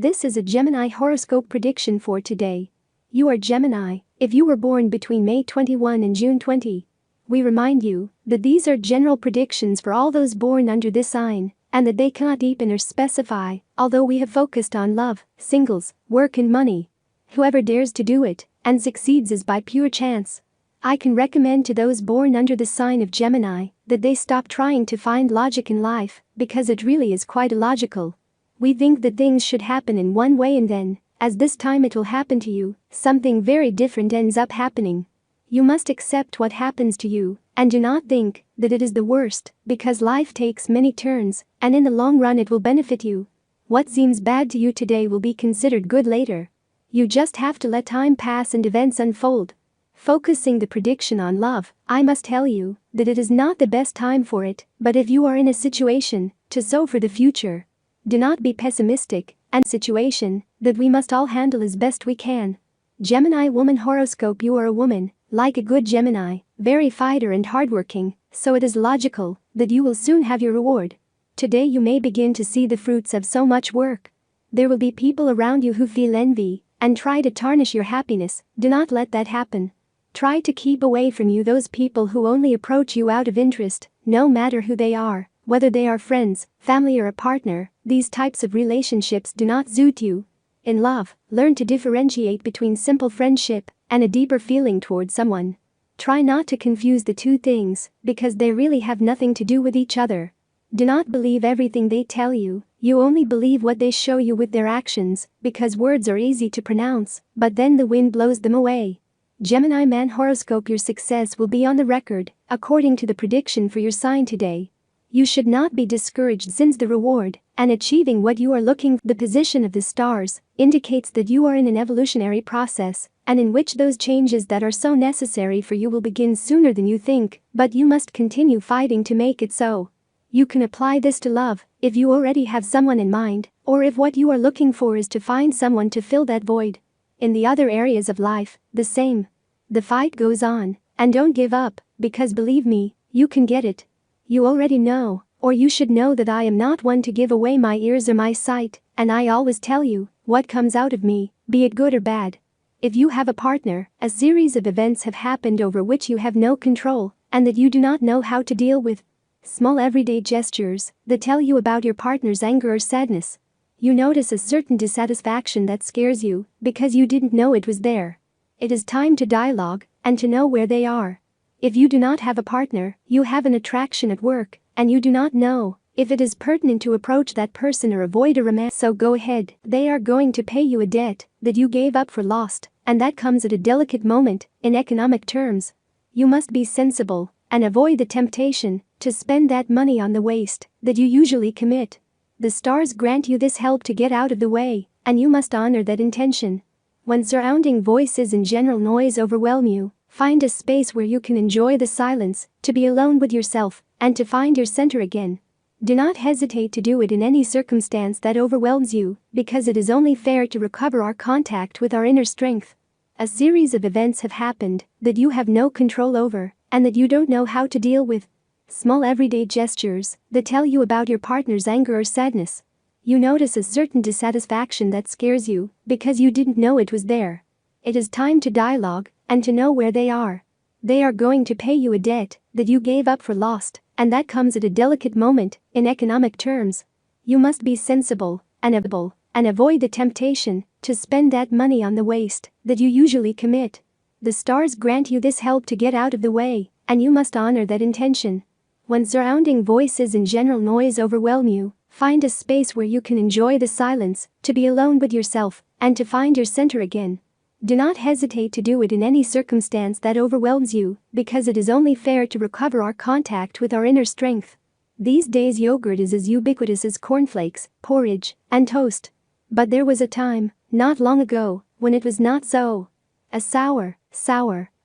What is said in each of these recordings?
This is a Gemini horoscope prediction for today. You are Gemini if you were born between May 21 and June 20. We remind you that these are general predictions for all those born under this sign, and that they cannot deepen or specify, although we have focused on love, singles, work and money. Whoever dares to do it and succeeds is by pure chance. I can recommend to those born under the sign of Gemini that they stop trying to find logic in life, because it really is quite illogical. We think that things should happen in one way, and then, as this time it will happen to you, something very different ends up happening. You must accept what happens to you, and do not think that it is the worst, because life takes many turns, and in the long run it will benefit you. What seems bad to you today will be considered good later. You just have to let time pass and events unfold. Focusing the prediction on love, I must tell you that it is not the best time for it, but if you are in a situation to sow for the future, do not be pessimistic, and situation that we must all handle as best we can. Gemini woman horoscope. You are a woman, like a good Gemini, very fighter and hardworking, so it is logical that you will soon have your reward. Today you may begin to see the fruits of so much work. There will be people around you who feel envy and try to tarnish your happiness. Do not let that happen. Try to keep away from you those people who only approach you out of interest, no matter who they are, whether they are friends, family or a partner. These types of relationships do not suit you. In love, learn to differentiate between simple friendship and a deeper feeling towards someone. Try not to confuse the two things, because they really have nothing to do with each other. Do not believe everything they tell you, you only believe what they show you with their actions, because words are easy to pronounce, but then the wind blows them away. Gemini man horoscope. Your success will be on the record, according to the prediction for your sign today. You should not be discouraged, since the reward and achieving what you are looking for. The position of the stars indicates that you are in an evolutionary process, and in which those changes that are so necessary for you will begin sooner than you think, but you must continue fighting to make it so. You can apply this to love, if you already have someone in mind, or if what you are looking for is to find someone to fill that void. In the other areas of life, the same. The fight goes on, and don't give up, because believe me, you can get it. You already know, or you should know, that I am not one to give away my ears or my sight, and I always tell you what comes out of me, be it good or bad. If you have a partner, a series of events have happened over which you have no control, and that you do not know how to deal with. Small everyday gestures that tell you about your partner's anger or sadness. You notice a certain dissatisfaction that scares you, because you didn't know it was there. It is time to dialogue, and to know where they are. If you do not have a partner, you have an attraction at work, and you do not know if it is pertinent to approach that person or avoid a romance. So go ahead. They are going to pay you a debt that you gave up for lost, and that comes at a delicate moment, in economic terms. You must be sensible, and avoid the temptation to spend that money on the waste that you usually commit. The stars grant you this help to get out of the way, and you must honor that intention. When surrounding voices and general noise overwhelm you, find a space where you can enjoy the silence, to be alone with yourself, and to find your center again. Do not hesitate to do it in any circumstance that overwhelms you, because it is only fair to recover our contact with our inner strength. A series of events have happened that you have no control over, and that you don't know how to deal with. Small everyday gestures that tell you about your partner's anger or sadness. You notice a certain dissatisfaction that scares you, because you didn't know it was there. It is time to dialogue, and to know where they are. They are going to pay you a debt that you gave up for lost, and that comes at a delicate moment, in economic terms. You must be sensible, and avoid the temptation to spend that money on the waste that you usually commit. The stars grant you this help to get out of the way, and you must honor that intention. When surrounding voices and general noise overwhelm you, find a space where you can enjoy the silence, to be alone with yourself, and to find your center again. Do not hesitate to do it in any circumstance that overwhelms you, because it is only fair to recover our contact with our inner strength. These days yogurt is as ubiquitous as cornflakes, porridge, and toast. But there was a time, not long ago, when it was not so. A sour,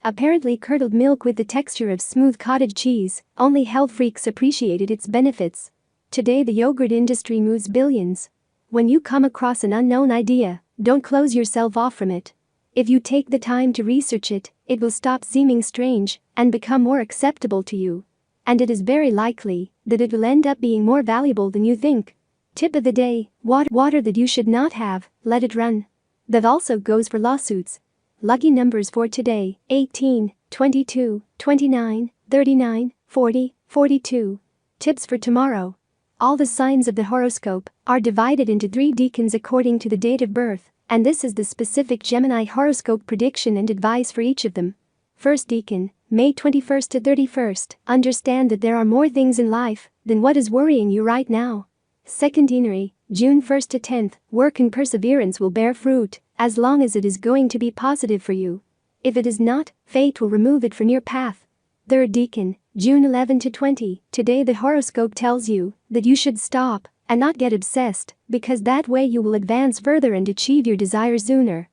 apparently curdled milk with the texture of smooth cottage cheese, only health freaks appreciated its benefits. Today the yogurt industry moves billions. When you come across an unknown idea, don't close yourself off from it. If you take the time to research it, it will stop seeming strange and become more acceptable to you. And it is very likely that it will end up being more valuable than you think. Tip of the day, water that you should not have, let it run. That also goes for lawsuits. Lucky numbers for today, 18, 22, 29, 39, 40, 42. Tips for tomorrow. All the signs of the horoscope are divided into 3 decans according to the date of birth, and this is the specific Gemini horoscope prediction and advice for each of them. First decan, May 21st to 31st. Understand that there are more things in life than what is worrying you right now. Second deanery, June 1st to 10th. Work and perseverance will bear fruit, as long as it is going to be positive for you. If it is not, fate will remove it from your path. Third decan, June 11 to 20. Today the horoscope tells you that you should stop and not get obsessed, because that way you will advance further and achieve your desires sooner.